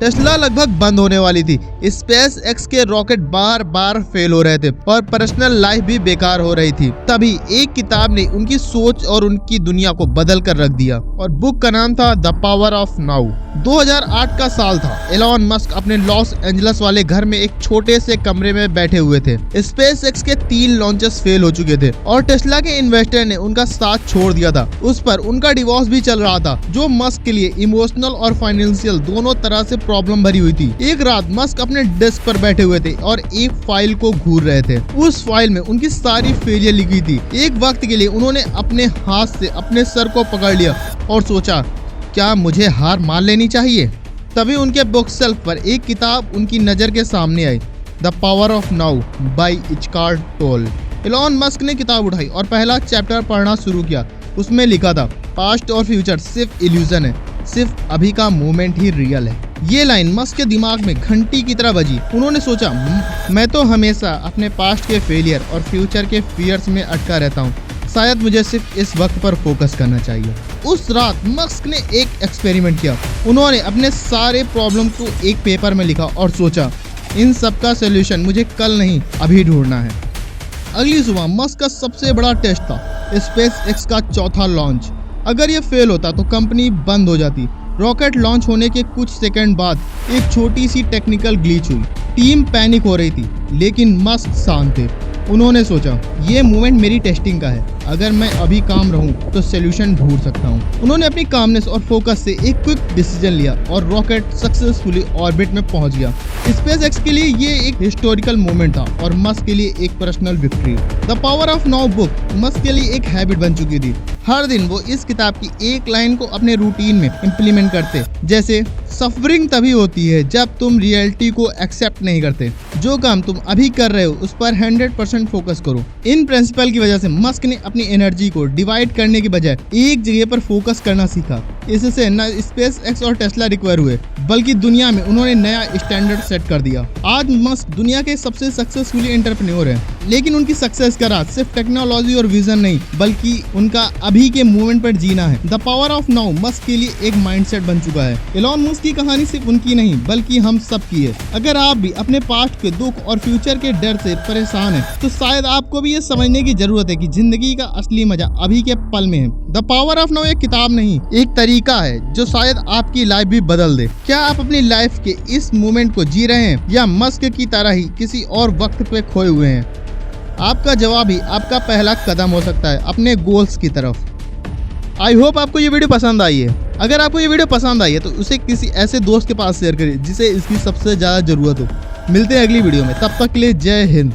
Tesla लगभग बंद होने वाली थी। स्पेस एक्स के रॉकेट बार बार फेल हो रहे थे और पर्सनल लाइफ भी बेकार हो रही थी। तभी एक किताब ने उनकी सोच और उनकी दुनिया को बदल कर रख दिया और बुक का नाम था द पावर ऑफ नाउ। 2008 का साल था। एलॉन मस्क अपने लॉस एंजल्स वाले घर में एक छोटे से कमरे में बैठे हुए थे। स्पेस एक्स के 3 लॉन्चेस फेल हो चुके थे और टेस्ला के इन्वेस्टर ने उनका साथ छोड़ दिया था। उस पर उनका डिवोर्स भी चल रहा था, जो मस्क के लिए इमोशनल और फाइनेंशियल दोनों तरह से प्रॉब्लम भरी हुई थी। एक रात मस्क अपने डेस्क पर बैठे हुए थे और एक फाइल को घूर रहे थे। उस फाइल में उनकी सारी फेलियर लिखी थी। एक वक्त के लिए उन्होंने अपने हाथ से अपने सर को पकड़ लिया और सोचा, क्या मुझे हार मान लेनी चाहिए? तभी उनके बुक शेल्फ पर एक किताब उनकी नजर के सामने आई, the power of now by Eckhart Tolle. Elon Musk ने किताब उठाई और पहला चैप्टर पढ़ना शुरू किया। उसमें लिखा था, पास्ट और फ्यूचर सिर्फ इल्यूजन है, सिर्फ अभी का मोमेंट ही रियल है। ये लाइन मस्क के दिमाग में घंटी की तरह बजी। उन्होंने सोचा, मैं तो हमेशा अपने पास्ट के फेलियर और फ्यूचर के फियर्स में अटका रहता हूँ। शायद मुझे सिर्फ इस वक्त पर फोकस करना चाहिए। उस रात मस्क ने एक एक्सपेरिमेंट किया। उन्होंने अपने सारे प्रॉब्लम को एक पेपर में लिखा और सोचा, इन सब का सोल्यूशन मुझे कल नहीं अभी ढूंढना है। अगली सुबह मस्क का सबसे बड़ा टेस्ट था स्पेस एक्स का चौथा लॉन्च। अगर ये फेल होता तो कंपनी बंद हो जाती। रॉकेट लॉन्च होने के कुछ सेकंड बाद एक छोटी सी टेक्निकल ग्लिच हुई। टीम पैनिक हो रही थी, लेकिन मस्क शांत थे। उन्होंने सोचा, ये मोमेंट मेरी टेस्टिंग का है। अगर मैं अभी काम रहूं तो सोल्यूशन ढूंढ सकता हूं। उन्होंने अपनी कामनेस और फोकस से एक क्विक डिसीजन लिया और रॉकेट सक्सेसफुली ऑर्बिट में पहुंच गया। स्पेस एक्स के लिए ये एक हिस्टोरिकल मोमेंट था और मस्क के लिए एक personal victory. The power of now book Musk के लिए एक हैबिट बन चुकी थी। हर दिन वो इस किताब की एक लाइन को अपने रूटीन में इम्प्लीमेंट करते, जैसे सफरिंग तभी होती है जब तुम रियलिटी को एक्सेप्ट नहीं करते। जो काम तुम अभी कर रहे हो उस पर 100% फोकस करो। इन प्रिंसिपल की वजह से मस्क ने अपनी एनर्जी को डिवाइड करने की बजाय एक जगह पर फोकस करना सीखा। इससे न स्पेस एक्स और टेस्ला रिकवर हुए, बल्कि दुनिया में उन्होंने नया स्टैंडर्ड सेट कर दिया। आज मस्क दुनिया के सबसे सक्सेसफुल एंटरप्रेन्योर हैं, लेकिन उनकी सक्सेस का राज सिर्फ टेक्नोलॉजी और विजन नहीं, बल्कि उनका अभी के मोमेंट पर जीना है। The power of now Musk के लिए एक माइंडसेट बन चुका है। एलॉन मस्क की कहानी सिर्फ उनकी नहीं, बल्कि हम सब की है। अगर आप भी अपने पास्ट के दुख और फ्यूचर के डर से परेशान हैं, तो शायद आपको भी ये समझने की जरूरत है कि जिंदगी का असली मजा अभी के पल में है। द पावर ऑफ नाउ एक किताब नहीं, एक तरीका है जो शायद आपकी लाइफ भी बदल दे। क्या आप अपनी लाइफ के इस मोमेंट को जी रहे हैं या मस्क की तरह ही किसी और वक्त पे खोए हुए हैं? आपका जवाब ही आपका पहला कदम हो सकता है अपने गोल्स की तरफ। आई होप आपको ये वीडियो पसंद आई है। अगर आपको ये वीडियो पसंद आई है तो उसे किसी ऐसे दोस्त के पास शेयर करिए जिसे इसकी सबसे ज़्यादा ज़रूरत हो। मिलते हैं अगली वीडियो में, तब तक के लिए जय हिंद।